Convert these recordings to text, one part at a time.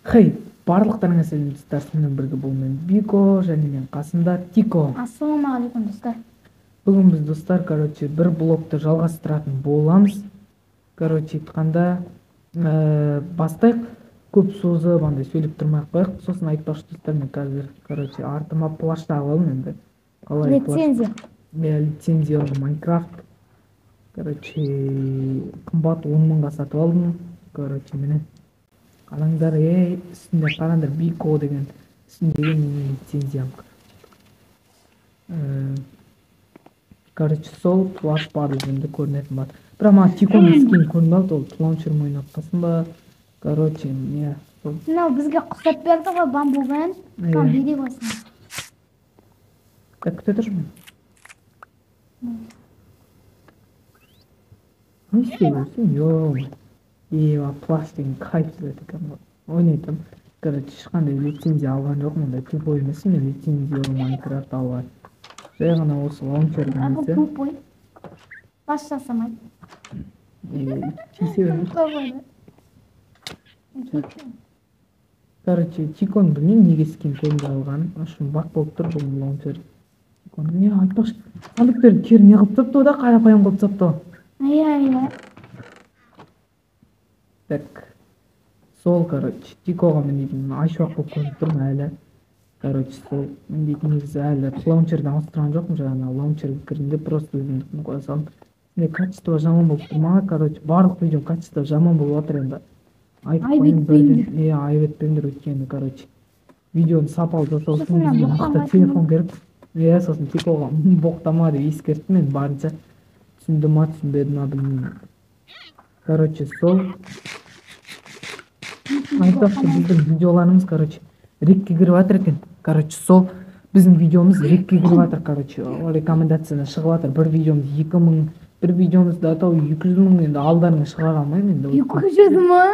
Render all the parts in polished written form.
Хей, барлықтарыңа сәлем достар, сізбен бірге бұл мен Бико және мен қасымда Тико. Ассалаумағалейкум достар. Бүгін біз достар, бір блогты жалғастыратын боламыз. Айтқанда, бастайық, көп созып андай сөйлеп тұрмай-ақ қояйық. Сосын айтпақшы достар, мен қазір артыма плаш тағып алдым енді. Лицензия. Лицензия Майнкрафт. Қымбат 10 мыңға сатып алдым. Міне. Қараңдар, үстінде қараңдар, Бико деген үстіндегі менің лицензиям. Сол плаш барлық енді көрінетін бар. Бірақ маған Тиконың скин көрініп алды, ол лаунчерім ойнап қалсын ба. Не. Мынау бізге құсап берді ғой, бамбумен. Там бере басын. Күте тұрмын. Не істеп жүрсің? Плаш деген кайф жүреді екен. Ойнайтын. Ешқандай лицензия алған жоқ, мұндай тупой емес, мен лицензия Майнкрафт алған. Жай ғана осы лаунчердің несі. Бұл тупой. Баш жасамайды. Тисе бермейді. Тиконы білмеймін неге скин көңді алған. Ашын бақ болып тұр бұл лаунчер. Не айтпақшы, сандықтар кері не қылып тапты ода, қарапайым қылып тапты. Ая. Так, сол, Тикоға мен дейтін айшуақ болып көріп тұрмын әлі. Сол, мен дейтін негізі әлі лаунчерді ауыстырған жоқпын, жаңа лаунчерге кіргенде просто өзімдікін қоя салдым. Качество жаман болып тұрма, барлық видео качество жаман болып отыр енді. Айып етпеңдер өйткені, видеоны сапалы жасау үшін бізге мықты телефон керек. Сосын Тикоға боқтама деп ескерттім, мен барынша түсінді ма, түсінбеді ма білмеймін. Сол айтпақшы біздің видеоларымыз, рекке кіріп жатыр екен. Сол біздің видеомыз рекке кіріп жатыр, рекомендацияда шығып жатыр. Бір видеомыз 2000, бір видеомызда 200 мың, енді алдарына шығара алмаймын енді. 200 мың?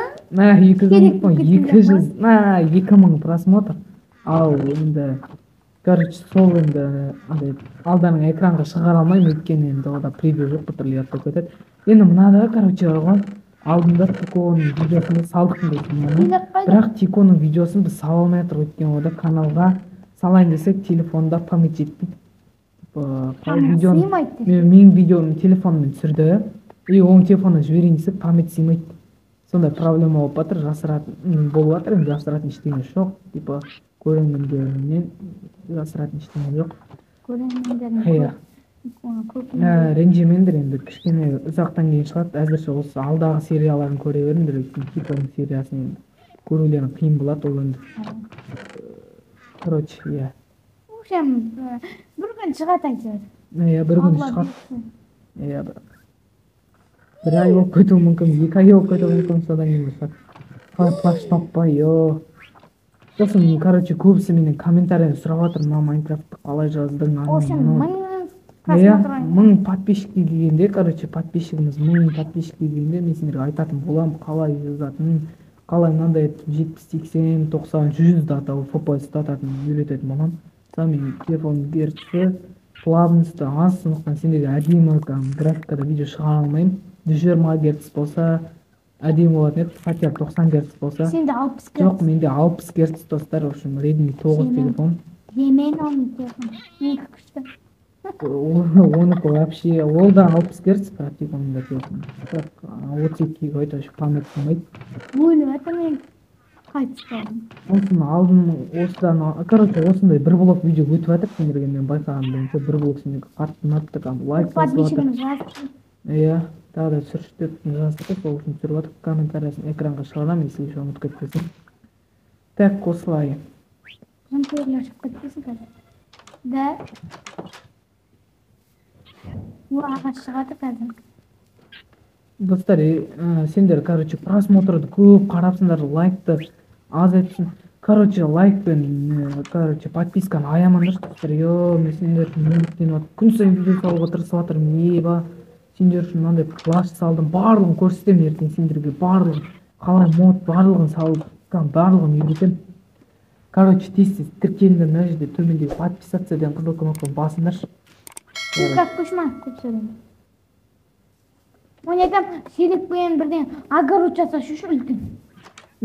2 мың просмотр. Ал енді сол енді алдарына экранға шығара алмаймын, өйткені енді ода превью жоқ, бұтырлы аттап кетеді. Енді мынада, алдында Тиконың видеосын салдық дейсің. Бірақ Тиконың видеосын біз сала алмай жатыр, өйткені ода каналға салайын десек телефонда память жетпейді. Менің видеоны телефонмен түсірді, оның телефонына жіберейін десек память сыймайды. Сондай проблема болып жатыр, жасыратын болып жатыр, енді жасыратын ештеңе жоқ. Көрермендерінен жасыратын ештеңе жоқ. Көрермендерінен ренжімеңдер, енді кішкене ұзақтан кейін шығады. Әзірше осы алдағы серияларын көре беріңдер, өйткені Тиконың сериясын көрулерің қиын болады, ол енді. Бір күн шығады айтыр. Бір күн шығады. Бір ай болып кетуі мүмкін, 2 ай болып кетуі мүмкін, содан кейін шығады. Плаш таппай, сосын, көбісі менен комментарияны сұрап жатыр, мына Майнкрафтты қалай жаздың, мың подписчикке келгенде, подписчигіміз 1000 подписчикке келгенде мен сендерге айтатын болам, қалай жазатын, қалай мынандай 70, 80, 90, 100 дата, FPS дататын үйрететін болам. Мен телефон герцті, плавностьті аз, сондықтан сендерге әдемі графикада видео шығара алмаймын. 120 герц болса әдемі болатын еді, хотя 90 герц болса. Сенде 60 герц? Жоқ, менде 60 герц достар, Redmi 9 телефон. Емен оның телефон, некі күшті. Оныкі вообще, ол да 60 герц, Тиконың да телефон. 32 қойды, память сыймайды. Өліп әті мен қайтыс болдым. Осыны алдым, осындай бір блок видео өтіп жатыр, сендерге мен байқаған бойынша бір блок сендерге қатты ұнатты, лайк басып жатыр. Подписчигіміз жазды. Тағы да түсірші жазды, сол үшін түсіріп жатыр, комментариясын экранға шығарамын, если еще ұмытып кетпесін. Так, осылай. Жанкөрлер шығып кетпесін қазір. Да. Бұл ағаш шығады қазір. Достар, сендер, просмотрды көп қарапсыңдар, лайкты аз етсін. Лайкпен, подписканы аямаңдар, достар. Мен сендер үшін үміттеніп жатыр. Күн сайын видео салуға тырысып жатырмын. Сендер үшін мынандай плаш салдым, барлығын көрсетемін ертең сендерге, барлығын, қалай мод, барлығын салып, барлығын үйретемін. Тез тіркеліңдер, мына жерде төмендегі подписаться деген қызыл кнопканы басыңдаршы. Как күшма, көп сөйлеймін. Оны айтам, сирек бүйен бірден огород жасашы үшін үлкен.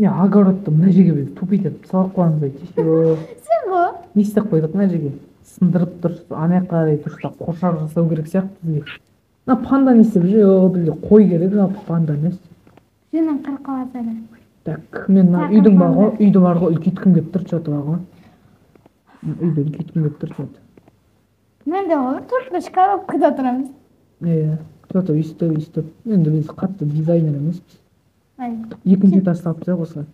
огородты мына жерге біз тупить етіп салып қойғанбыз еще Сен ғой? не істеп қойдық мына жерге сындырып дұрыс ана жаққа қарай дұрыстап қоршау жасау керек сияқты бізге. Мына панда не істеп жүр? Бізге қой керек жалпы панда емес. Сенің қырқаласады. Так, мен мына үйдің бар ғой, үйді бар ғой үлкейткім келіп тұр что-то бар ғой. Үйді үлкейткім келіп тұр что-то. Мен де ғой 4-5 коробкада тұрамыз. Что-то өйстіп. Енді біз қатты дизайнер емеспіз. Ай. Екінші этаж салып тастайық осылай.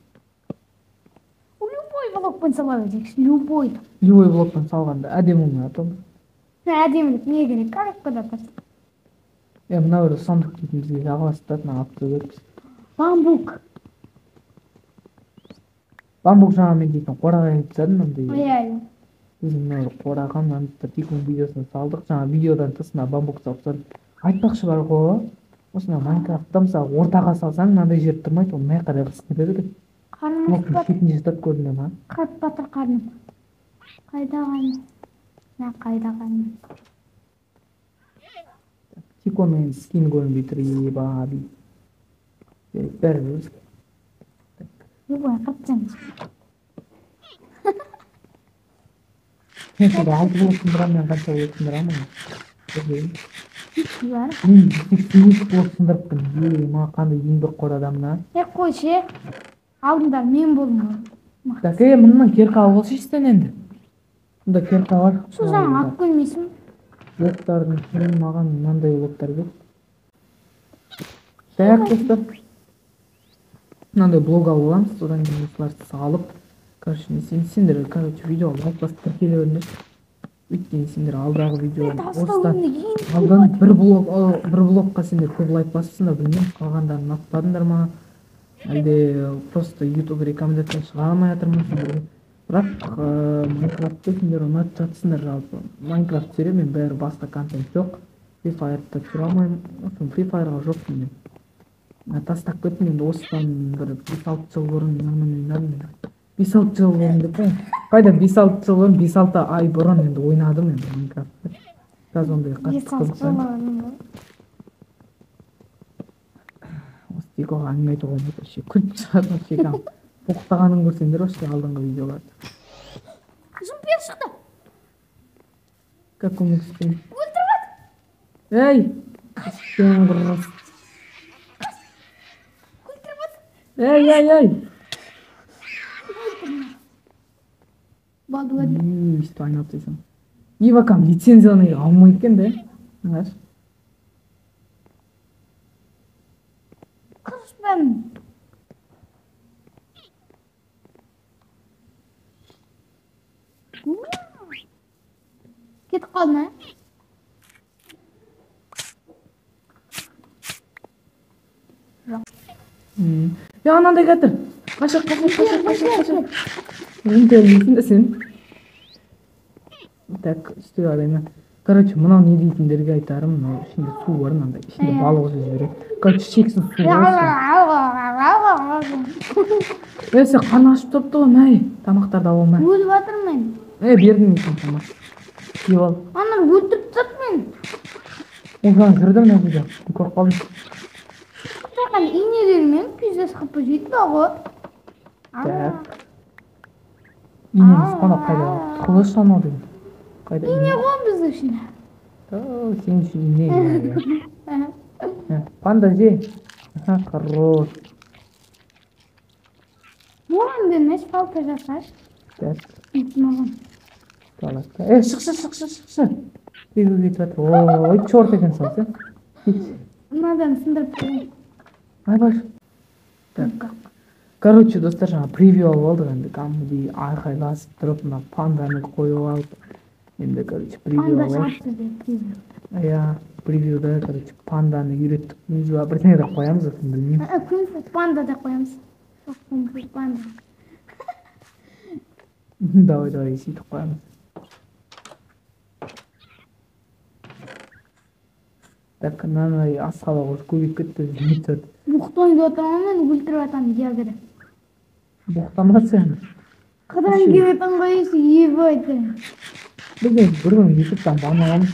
Любой блокпен сала берсек, любой. Любой блокпен салғанда әдемі болмай Әдемілік не керек? Коробкада тұрсын. Мына бір сандық дейтін бізге жағаластыратын алып беріппіз. Бамбук. Бамбук жаңа мен дейтін қораға айтсадым мынандай. Ай. Біз мына бір қораға мынандай тикун видеосын салдық. Жаңа видеодан тыс мына бамбук салып тастадық. Айтпақшы бар ғой. Осындай Майнкрафтта мысалы ортаға салсаң мынандай жер тұрмайды, ол мына қарай ығысып кетеді екен. Қарным ашып Шетінде жатады көрдіңдер ма? қатып батыр қарным. Қайда қарным? Қайда қарным? Тиконның скин көрінбей тұр, ебаби. Бәрі өз. Любой қатсаңыз. Мен сонда 6 блок сындырамын, мен қанша блок сындырамын? Бар. Мен 8 блок сындырыппын. Маған қандай еңбекқор адамна. Қойшы. Алдыңдар мен болдым. Так, мындан керқа алып алшы сен енді. Мұнда керқа бар. Сол жаңа ат көрмейсің. Блоктардың кейін маған мынандай блоктар бер. Так, достар. Мынандай блок алып аламыз, содан кейін осыларды салып. Короче, сендер, видео лайк басып тіркеле беріңдер. Өйткені сендер алдағы видео алдан бір блокқа сендер көп лайк басыпсыңдар, білмеймін, қалғандарын ұнатпадыңдар ма? Әлде просто YouTube рекомендация шығара алмай жатырмын сендерге. Бірақ Майнкрафтты сендер ұнатып жатсыңдар жалпы. Майнкрафт түсіремін, мен бәрі басқа контент жоқ. Free Fire'да түсіре алмаймын. Free Fire'ға жоқпын мен. Тастап кеттім енді осыдан бір 5-6 жыл бұрын ойнадым. 5-6 жыл бұрын деп қой. Қайда 5-6 жыл бұрын 5-6 ай бұрын енді ойнадым енді Майнкрафтты. Қазір ондай қатты қызықсам. Осы Тикоға әңгіме айтуға болмайды, вообще күліп шығады вообще. Боқтағанын көрсеңдер вообще алдыңғы видеоларды. Зумпер шықты. Как он успел? Өлтіріп Эй! Сен құрыс. Эй! Балды өді. Өйстіп айналып дейсің. Ивакам лицензияны алмайды екен де. Знаешь? Қырыспен. Кетіп қалды ма? Ya anандай getir. Kaçak. Рынтелейтін сен. Так, үстіге алайын. Короче, мынау не дейтіндерге айтарым, мынау ішінде су бар, мынандай ішінде балық жүзіп жүреді. Короче, шексіз су бар. Сен қан ашып тұрыпты ғой, мәй. Тамақтарды ала алмай. Өліп жатырмын. Бердім екен тамақ. Жеп ал. Ана өлтіріп тастады мен. Ол жаңа жүрді мына жерде. Көріп қалдым. Саған инелермен пиздес қылып жейді ғой. Так. Инеміз қана қайда? Қылыш анау деген. Қайда? Ине ғой біздің үшін. Сен үшін ине. Панда же. Хорош. Оған бермес, палка жасаш. Так. Маған. Шық. Бегу кетіп жатыр. Ой, чорт екен сол, сен. Мынадан сындырып тұрайын. Айбаш. Так. Короче, достар, жаңа превью алып алдық енді кәдімгідей айқайласып тұрып, мына панданы қойып алып. Енді, короче, превью алып. Панда шапты деп превью. Превьюда, короче, панданы үйреттік. Біз бірдеңе де қоямыз, білмеймін. Күнсіз панда да қоямыз. Күнсіз панда. Давай, сөйтіп қоямыз. Так, мынандай асқалақ уже көбейіп кетті. Бұқтайын деп отырмын мен, өлтіріп жатамын егері. Бұқтама сен. Қыдан келіп жатқан ғой, ебайды. Біз бір күн ютубтан бан аламыз.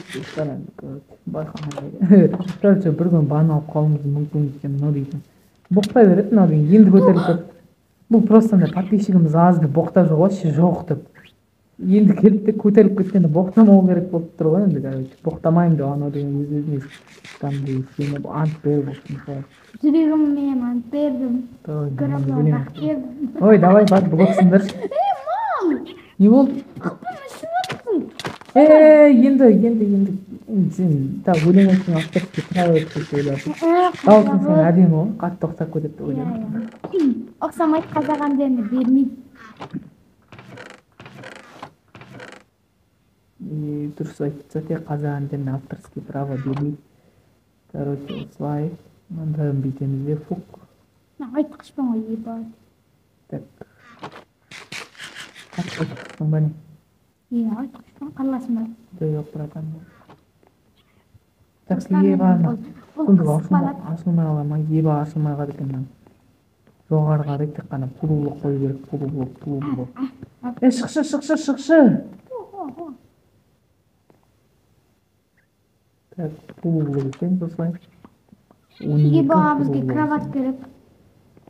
Короче, бір күн бан алып қалуымыз мүмкін екен мынау дейтін. Бұқтай береді мынау деген. Енді көтеріліп кетті. Бұл просто андай подписчигimiz аз деп боқтап жүр ғой, вообще жоқ деп. Енді келіп де көтеріліп кеткенде боқтамау керек болып тұр ғой енді, короче. Боқтамаймын деп анау деген өз-өзіне кәдімгідей сеніп ант беріп отыр. Жүрегіммен ант бердім. Грабларға келдім. Ой, давай, бар, блоксыңдаршы. Мам! Не болды? Енді. Сен так өлең айтсаң авторский право деп ойладым. Дауысың сен әдемі ғой, қатты ұқсап кетеді деп ойладым. Ұқсамайды, қазақ әндеріне бермейді. Дұрыс айтса те қазақ әндеріне авторский право бермейді. Короче, осылай. Мынандайын бүйтеміз де, фук. Мен айтқышпын ғой, ебать. Так. Қатты айтқышпын ба не? Айтқышпын, қаласың ба? Жоқ, братан. Так, еба. Ашылмай қала ма? Еба ашылмай қады екен. Жоғары қарай тек қана пулублок қою керек, пулублок. Шықшы. Так, пулублок екен, осылай. Еба, бізге кровать керек.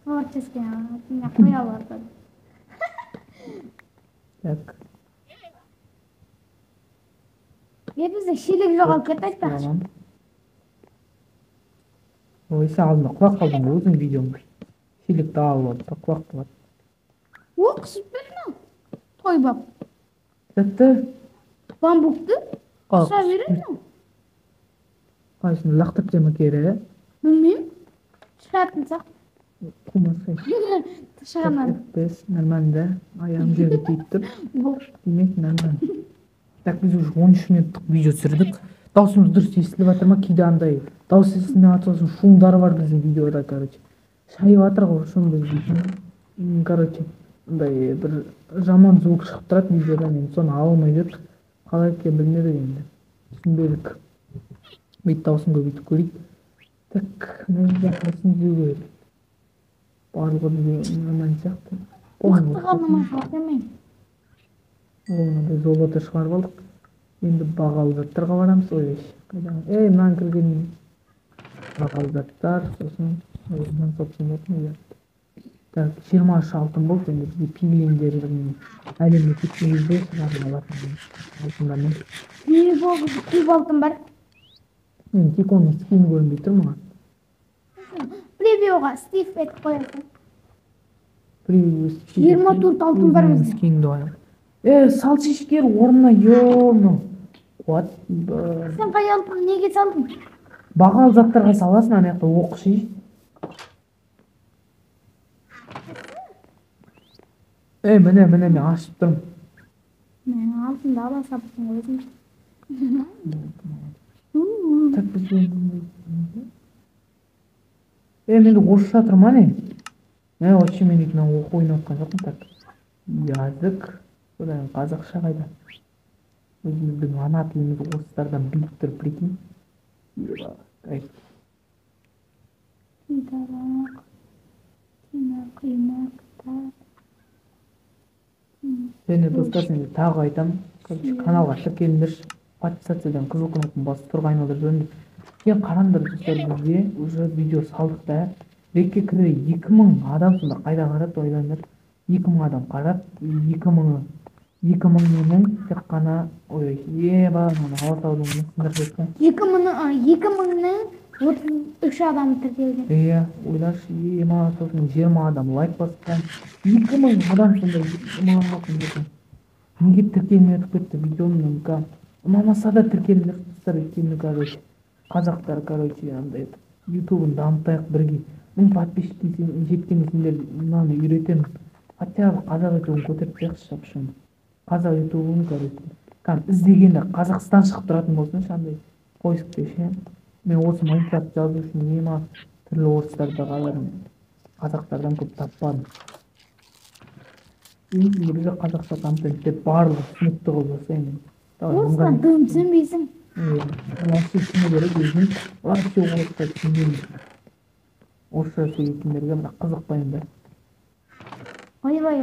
Творческий, мен қоя алады. Так. Бізде шелек жоғалып кетті, айтпақшы. Ой, сен алдында құлақ қалдың ғой, өзің видеоң. Шелекті алып алып, құлақ қалады. О, қысып бетін той бап. Тәтті? Бамбукты? Қыса бересің? Қайсыны лақтырып жема кері? Білмеймін. Шығатын сақ. Қумасай. Шығанан. Бес, нормально. Аяғым жерге тиіп тұр. Демек, нормально. Так, біз уже 13 минуттық видео түсірдік. Даусымыз дұрыс естіліп жатыр ма? Кейде андай дауыс естілмей жатыр, шумдары бар біздің видеода, короче. Шайып жатыр ғой, шум біз. Короче, андай бір жаман звук шығып тұрады видеода, мен соны алмай жүріп, қалай екенін білмедік енді. Түсінбедік. Бүйтіп дауысын көбейтіп көрейік. Так, мына жақасын жеу керек. Барлығы бізде нормально сияқты. Уақытыға нормально шығарып емеймін. Мынандай золото шығарып алдық. Енді бағалы заттарға барамыз. Ой, мынаны кірген бағалы заттар, сосын мынаны сатсын болсын. Так, 23 алтын болды, енді бізге пингвиндердің әлемге кеткен кезде шығарып алатын алтындармен. Не болды, күйіп алтын бар? Мен тек оның скині көрінбей тұр маған. Превьюға Стив етіп қоясың. 24 алтын бар бізде. Скинді ойым. Салшы ішкер орнына, ё-мо. What? Сен қай алтын неге салдың? Бағалы заттарға саласың, ана жақта оқшы. Міне, мен ашып тұрмын. Мен алтынды ала сапсың өзім. Так, біз менде орысша тұр ма не? Вообще мен екінен оқу ойнатқан жоқпын. Так, язык. Содан қазақша қайда? Өзіміздің ана тіліміз орыстардан биік тұр, прикинь. Және достар, сенде тағы айтам. Каналға тіркеліңдерші. Подписациядан қызыл кнопканы басып тұрға айналдырып жөнді. Кейін қараңдар достар, бізге уже видео салдық та. Рекке кірі 2000 адам сонда қайда қарады, ойлаңдар. 2000 адам қарады. 2000-ның тек қана, ой, еба, алатаудың мұсындар жеткен. 2000-ның 33 адам тіркелген. Ойлашы, ема, сосын 20 адам лайк басқан. 2000 адам сонда ұмағын. Неге тіркелмей өтіп кетті видеомның? Ұнамаса да тіркеліңдер достар, өйткені, короче, қазақтар, короче, андай ютубын дамытайық бірге. 1000 подписчик жеткен сендер мынаны үйретеміз. Хотя қазақ ютубын көтеріп қояқшы шапшын. Қазақ ютубын, короче, іздегенде Қазақстан шығып тұратын болсын, андай поискте ше. Мен осы Майнкрафт жазу үшін ема түрлі орыстарды қаладым. Қазақтардан көп таппадым. Енді бізде қазақша контенттер барлығы түсінікті қылып жасаймын. Орыстан дым түсінбейсің. Вообще түсіне керек өзім. Вообще орысша түсінбеймін. Орысша сөйлейтіндерге бірақ қызықпаймын да. Ойбай.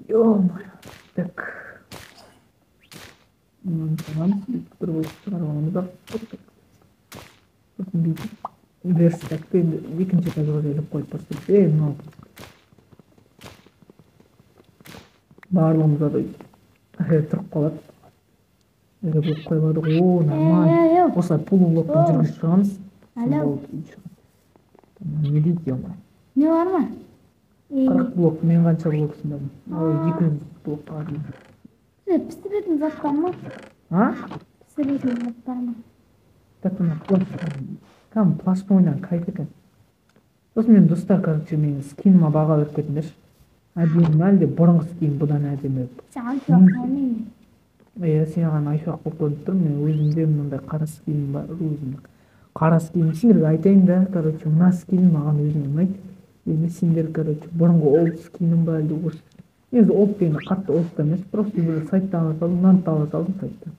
Ё-моё. Так. Tamam. Bir buçuk var onu da. сосын бүйтіп верстакты енді екінші этажға жайлап қойып бастайды. Мынау барлығымызға да тұрып қалады. Болып қойылады ғой. О, нормально. Осылай полублоктан жүргізіп шығамыз. Не дейді ема? Не бар ма? 40 блок, мен қанша блоксындамын? Ой, 200 блокқа дейін. Пісіретін заттар ма? А? Пісіретін заттар ма? Так, мына плащ. Там плащ ойнаған кайф екен. Сосын мен достар, короче, менің скиніма баға беріп кетіңдерші. Әдемі әлде бұрынғы скин бұдан әдемі. Сен айшуақ қоймеймін. Сен аған айшуақ болып көрініп тұрмын. Мен өзімде мынандай қара скинім бар, өзімнің. Қара скинім сендерге айтайын да, короче, мына скинім маған өзіме ұнайды. Енді сендер, короче, бұрынғы олд скинім ба әлде осы. Негізі олд дегенде қатты олд та емес, просто бір сайттан ала салдым, мынаны ала салдым сайттан.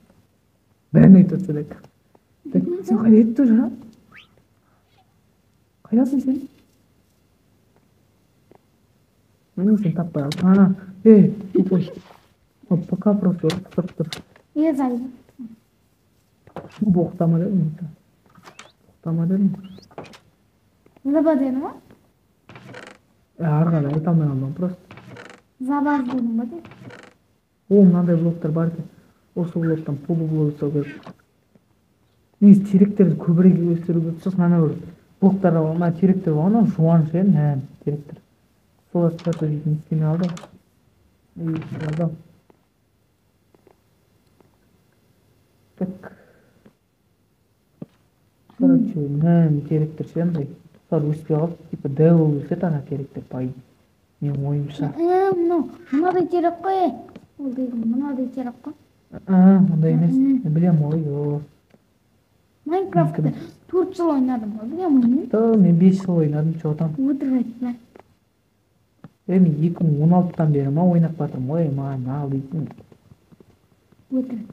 Бәрін айтып отырса да. Сен қайда кетіп тұр, а? Қайдасың сен? Сен таппай алдың. Тупой. Пока просто ұрып тұр. Зайдым. Боқтама дедім. Боқтама дедім. Заба дедің ма? Арғада айта алмай қалдым просто. Забаз дедің ба деді? О, мынандай блоктар бар екен. Осы блоктан полублок жасау керек. Негізі теректерді көбірек өсіру керек. Сосын ана бір блоктар бар, ма теректер бар, ана жуан ше, теректер. Солар стратегиясын істеме алды. Алды. Так. Короче, теректер ше, андай. Солар өспей қалып, типа дәу өседі ана теректер пайын. Мен ойымша. Мынадай терек қой. Ол дейгім, мынадай терек қой. Ондай емес. Білем ғой. Майнкрафтты 4 жыл ойнадым ғой, білем ғой. Мен 5 жыл ойнадым, чоғатам. Өтірік айтпа. Мен 2016-тан бері ма ойнап батырмын ғой, маған ал дейсің. Өтірік.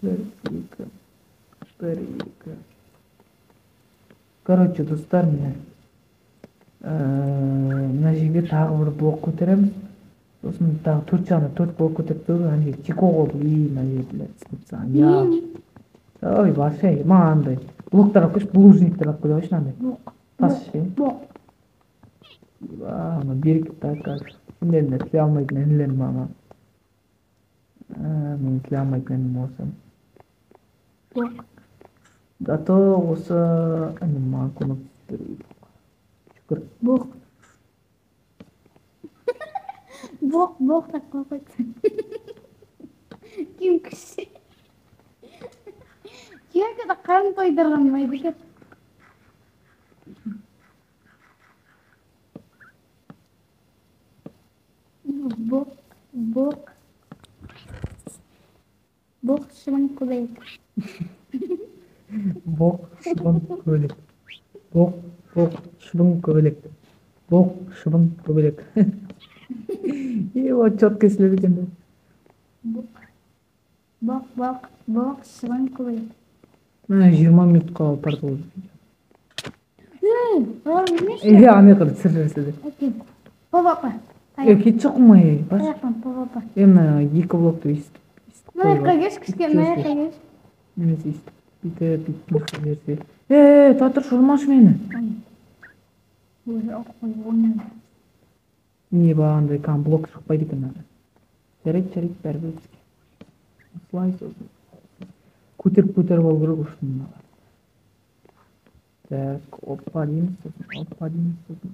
Бір, екі. Короче, достар, мына жерге тағы бір блок көтереміз. Сосын тағы 4 жағына 4 блок көтеріп тұрып, ана жерге тико қылып, мына жерге істетсең. Ой, барша, маған андай. Блоктарға қойшы, булыжниктер алып қойды қойшы, андай. Тас ше. Берекет так. Сендеріне тіле алмайтын әнілерім маған. Мен тіле алмайтын әнім осы. Зато осы әнім маған көмектесті. Шүкір. Бок так қойды. Кім күші? Кемді да қарын тойдырған майды кет. Бок шыбын көбейік. Бок шыбын көбелек. Бок шыбын көбелек. Бок шыбын көбелек. Вот четко естіледі екен. Бок шыбын көбейік. 20 минутқа қалып барды ғой. Олар білмеші? Ане қырды сыр жүрседі. Папа. Кет жоқым ай. Папа. Мына 2 блокты естіп. Мынаяққа кеш, кішкен, мынаяққа кеш. Немесе естіп. Бүйтіп берсе. Татыр шұрмашы мені. Не бағандай кам блок шықпайды екен. Жарайды, бәрі бөліске. Осылай сосын. Көтеріп алу керек ұшын. Так, опа дейміз сосын.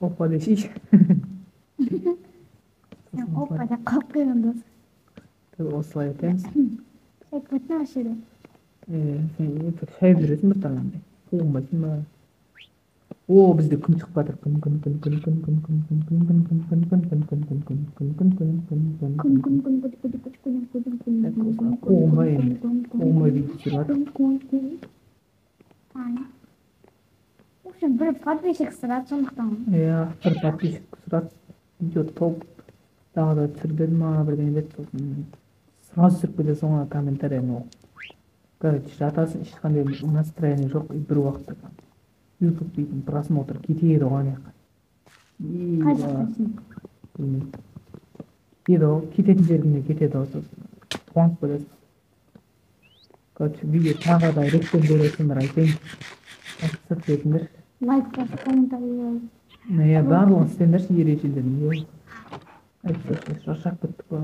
Опа десейші. Опа да қалып қойған досы. Осылай өтеміз. Шай көтін ашыры. Сен шай жүресің бір тағандай. Қуғынбайсың ба? О, бізде күн шығып батыр. Күн. Қуғынбай енді. Қуғынбай бейді жүріп жатыр. Ушын бір подписчик сұрат сондықтан. Бір подписчик сұрат. Видеоды толып. Тағы да түсірдеді ма бірден деді. Сразу түсіріп кетеді соңға комментарияны оқып. Короче, жатасың, ешқандай настроение жоқ, бір уақытта YouTube дейтін просмотр кетеді оған яққа. Қай жақтасың? Кетеді ғой, кететін жеріне кетеді ғой сосын. қуанып кетесің. Короче, видео тағы да реттен көресіңдер, айтайын. Сырт етіңдер. Лайк басып, комментарий Барлығын істеңдерші ережелерін. Айтпақшы, шаршап кеттік қой.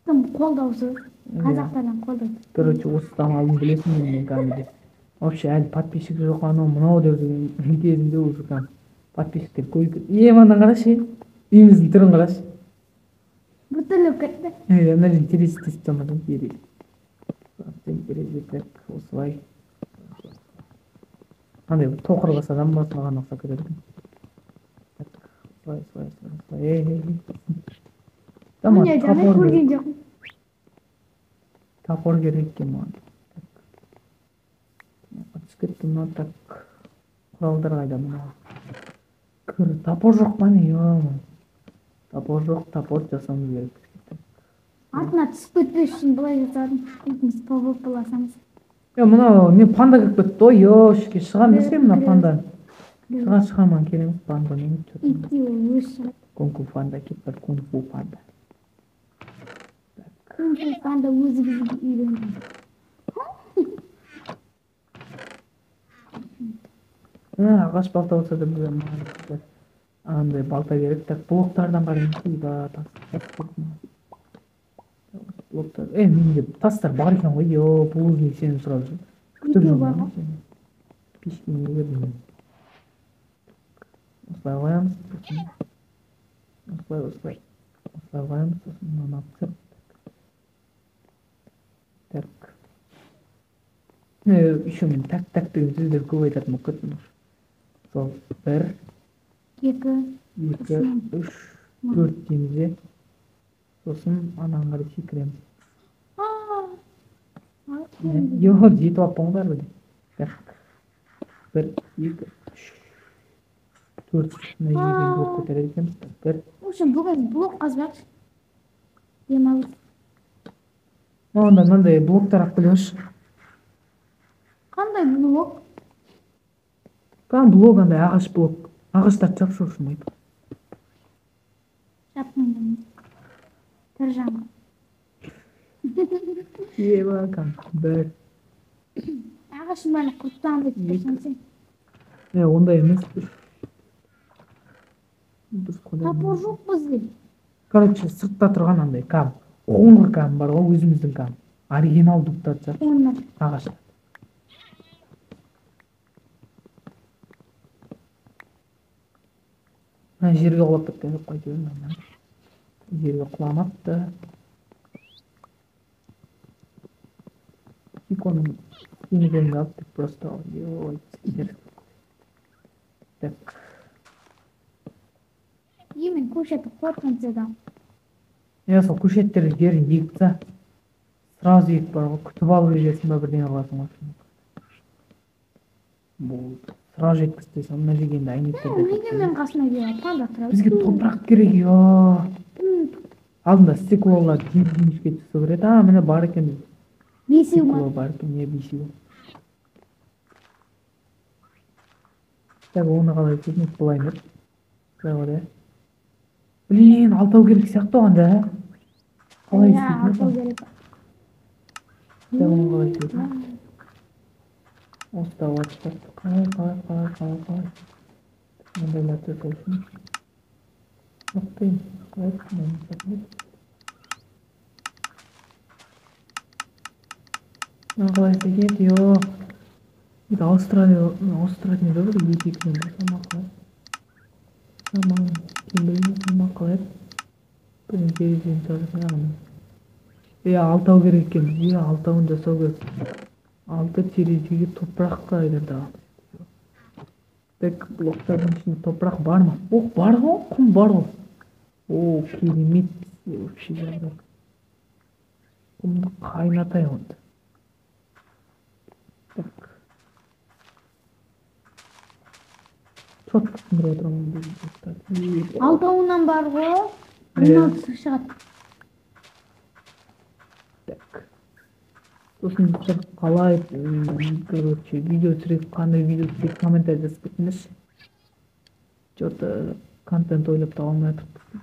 Кім қолдаусы? Қазақтардан қолдайды. Короче, осы тамағын білесің мен кәдімгідей. Вообще әлі подписчик жоқ анау мынау деп жүрген кезінде уже кәдімгі подписчиктер көбейіп кетті. Мынаны қарашы, үйіміздің түрін қарашы. Бүтіліп кетті. Мына жерде терезе тесіп тұрмадым, терезе. Терезе так, осылай. Қандай бір тоқыр басадан басылған ұқсап кетеді екен. Осылай. Міне жаңа көрген жоқпын. Топор керек екен маған. Түсіп кетті мына так. Құралдар қайда мына. Топор жоқ па не? Топор жоқ, топор жасауымыз керек. Артына түсіп кетпес үшін былай жасадым. Екінші повып боласаңыз. Мынау не панда кіріп кетті ғой, ешке шығам десем мына пандан. Шығарман кереміз панда. Итті ол өз шығады. Кунг-фу панда кетті, кунг-фу панда. Кунг-фу панда өзі бізге үйренді. Ағаш балта болса да білем. Андай балта керек. Так, блоктардан қараймыз. Блоктар. Менде тастар бар екен ғой. Бұл не сені сұрап жүр. Күтіп жүрмін. Пешке не бердім. Осылай қоямыз. Осылай қоямыз. Мынаны алып так. Еще мен так деген сөздер көп айтатын болып кеттім. Сол 1, 2, 3, 4 дейміз де. Сосын анаған қарай секіреміз. Жетіп алып бәрі бәрі. Так. 1, 2, 3, 4. Мына жерден блок көтереді екенбіз. 1. Үшін бүгін блок қазбақшы. Демалыс. Онда мынандай блоктар ақ білеш. Қандай блок? Блок андай ағаш блок. Ағаштарды жақсы ұшынмайды. Жапқандым. Тір жаңа. Бакам. 1. Ағашын бәрі құрттан деп сен. Ондай емес. Топор жоқ бізде. Короче, сыртта тұрған андай кам. Қоңыр кам бар ғой, өзіміздің кам. Оригинал дуптат жатыр. Onlar. Ағаш. Жерге құлап кеткен жоқ қайтып. Жерге құламапты. Иконың енігенді алып деп просто так. Емен көшеті қорқынсыдан. Сол көшеттерді жерін егітса, сразу егіп бар ғой, күтіп алып егесің ба бірден аласың ғой. Бұл сразу жеткізсің, мына жегенде әйнектерді. Неге мен қасына келіп панда тұрады? Бізге топырақ керек, алдында стеклолар жіңішке түсу керек. Міне бар екен. Бесеу ма? Бар екен, бесеу. Так, оны қалай көзін бұлай ме? Блин, алтау керек сияқты оғанда. Қалай істейтін? Алтау керек. Оны қалай істейтін? Осыда уатып. Қалай. Мұндайларды солшын. Жоқтайым. Қалай істеген? Это Австралия не добрый, ети к нему сама қалай. Блин, терезені жасаған. Алтау керек екен. Алтауын жасау керек. Алты терезеге топырақ қайдырды. Так, блоктардың ішінде топырақ бар ма? Бар ғой, құм бар ғой. Керемет. Вообще жағдай. Құмды қайнатай онда. Так. Соткасын бір отырамын. Алтауынан бар ғой. Мынау шығады. Так. Сосын қалай, короче, видео түсіріп, қандай видео түсіріп, комментарий жазып кетіңдерші. Что-то контент ойлап таба алмай отырмын.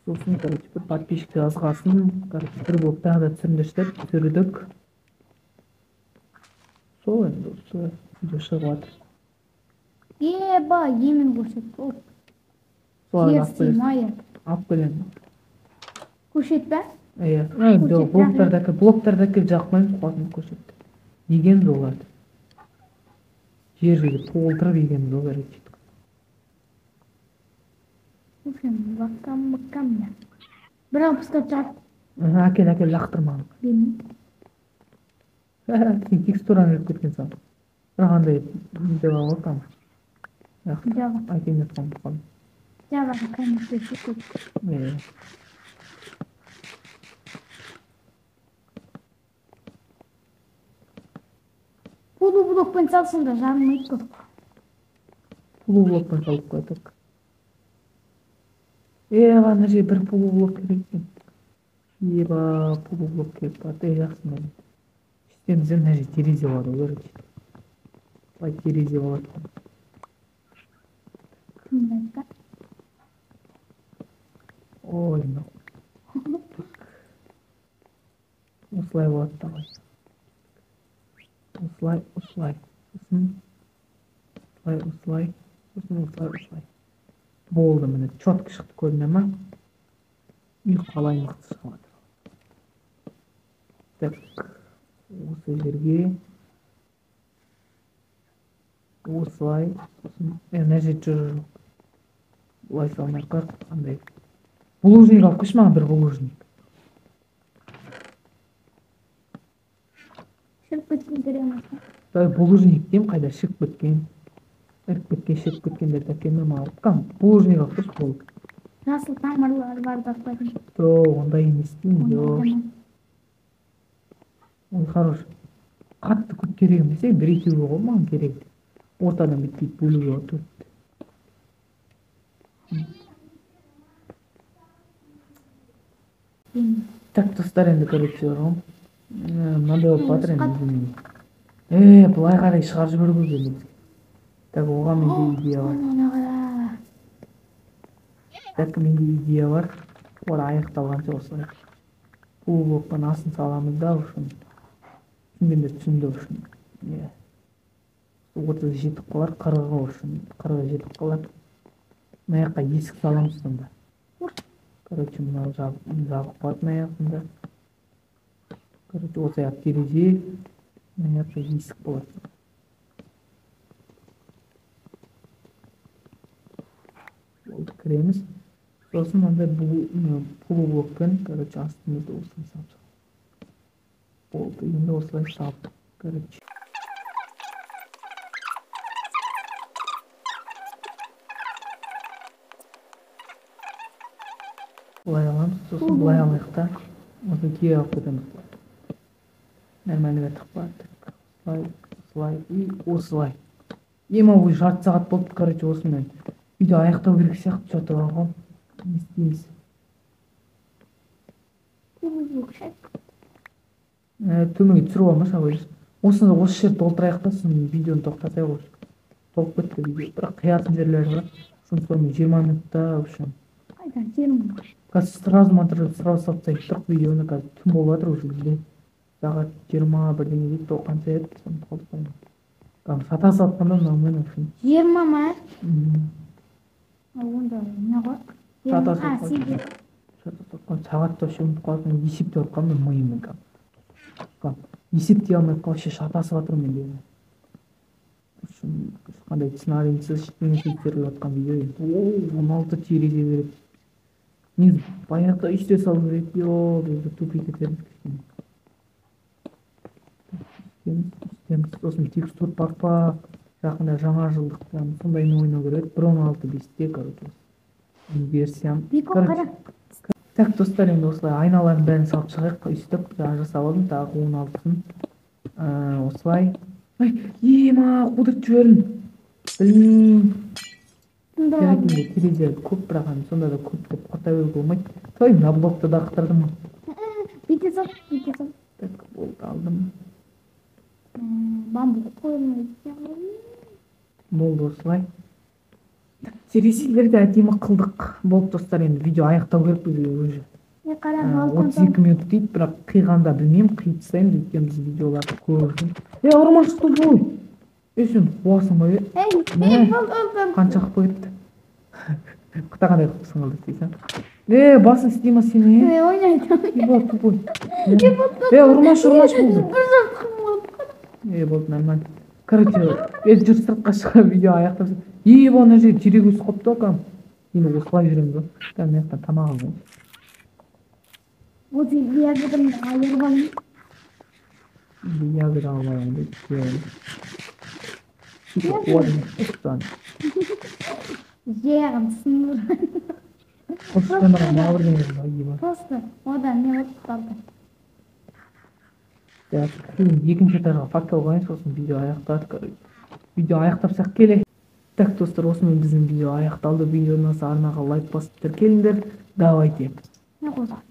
Сосын, короче, подписчик жазғасын. Короче, бір болып тағы да түсірімдер түсірдік. Сол енді осы видео шығып жатыр. Еба, емен көрсет. Оп. Солай Ерсей майы. алып келемін. Көрсет бе? Иә. Блоктардаки жақпаймыз, қуатын көрсетті. Егеміз оларды. Жерге толтырып егеміз олар етеді. Өшем, бақам я. Бірақ пұскап жақ. Әкел, лақтырмағын. Білмейм. Сен текстураны беріп кеткен сан. Бірақ андай деп алғам. Жава. Айтайын жатқан бұқан. Жаваға кәмес берсек. Пулу блокпен салсың да жармайды көп. Пулу блокпен салып қойдық. Ана же бір пулу блок керек екен. Пулу блок керек барды. Жақсы мен. Системізден мына же терезе бар олар. Былай терезе болады. Кім айтты? Ой, осылай болады давай. Осылай. Осылай. Болды міне, четко шықты көріне ма? Үй қалай мықты шығады. Так, осы жерге. Осылай. Мына жер жоқ. Бұлай салмай қақ, қандай. Булыжник алып қойшы маған бір булыжник. Шырып кеткен көремесін. Булыжник деймін, қайда шырып кеткен. Іріп кеткен, шырып кеткендер тәкеме мағып. Қам, булыжник алып қойшы болды. Жасыл тамырлар бар да қойдым. Ондай емес деймін. Ой, хорош. Қатты көп керек емес, бір екеуі ғой маған керек. Ортадан бітпейді бөлуге отыр. Так, достар енді короче ғым. Мынандай болып батыр енді. Бұлай қарай шығар жіберу керек. Так, оған менде идея бар. Так, менде идея бар. Ол аяқталғанша осылай. Бұл блоктан асын саламыз да үшін. Түсінгендер түсінді үшін. Отыз жетіп қалар, қырығы үшін. Қырығы жетіп қалар. Мына жаққа есік саламыз сонда. Короче, мынау жабық батын аяқында. Короче, осы аяқ терезе. Мына жаққа есік болады. Болды, кіреміз. Сосын андай полублокпен, короче, астымызды осылай салып. Болды, енді осылай салып. Короче. Бұлай аламыз, сосын бұлай алайық та. Осы кие алып кетеміз. Нормально бәтік бардық. Осылай и осылай. Ой, жарты сағат болды, короче, осымен. Видео аяқтау керек сияқты что-то бар ғой. Не істейміз? Төмеге түсіріп алмашы абай. Осыны осы жер толтырайық та, сосын видеоны тоқтатайық осы. Толып кетті видео. Бірақ қиятын жерлер бар. Сосын 20 минутта үшін. Қайдан 20? Қазір сразу монтаж сразу салсақ тұрық видеоны қазір түн болып жатыр уже бізде. Сағат 20 бірдеңе дейді, тоқанша еді, соны қалдықпаймын. Сата сатқанда мынаумен үшін. 20 ма? Онда не ғой? Сата сатқан сағатта үшін ұмытып қалатын есепте отқан мен миыммен кәм. Есепте алмай қалшы шатасы батыр мен деймін. Қандай сценарийсіз ештеңе сөздеріп отқан видео енді. 16 терезе береді. Негізі баяғыда үште салу керек, бізді тупик етерміз кішкене. Істеміз, сосын текстур пак, жақында жаңа жылдық сондайын ойнау керек. 1.16.5-те, короче. Версиям. Так, достар, енді осылай айналарын бәрін салып шығайық, үстіп, жаңа жасап алдым, тағы 16-сын. Осылай. Қудырт жіберін. Білмейм. Терезе көп, бірақ сонда да көп қата беруге болмайды. Той, мына блокты да ақтырдым. Бүйте сал. Так, болды, алдым. Бамбук қойылмайды. Болды осылай. Терезелерді әдемі қылдық. Болды достар, енді видео аяқтау керек бізге уже. Қарам, 32 минут дейді, бірақ қиғанда білмеймін, қиып тастаймыз, өйткені біз видеоларды көп. Орман шықты бой. Сен қуасың ба? Қанша қып кетті. Қытағандай қыпсың алды істейсің. Басын істей ма сені? Ойнайды. Тупой. Ұрмаш болды. Болды, нормально. Короче, жүр сыртқа шыға видео аяқтап. Ана жерге жүрек өсіп қопты кәм. Енді осылай жүреміз ба? Кәм аяқтан тамақ алып. Вот я потом айырған. Язык алмайын деп. Қуадың. Жерін сыныр. Қосқанға мағырдың ебі. Просто одан не өтіп қалды. Екінші этажға факел қойын, сосын видео аяқтадық. Видео аяқтапсақ келе. Так, достар, осымен біздің видео аяқталды. Видеоны арнаға лайк басып келіңдер. Давайте. Не қозақ.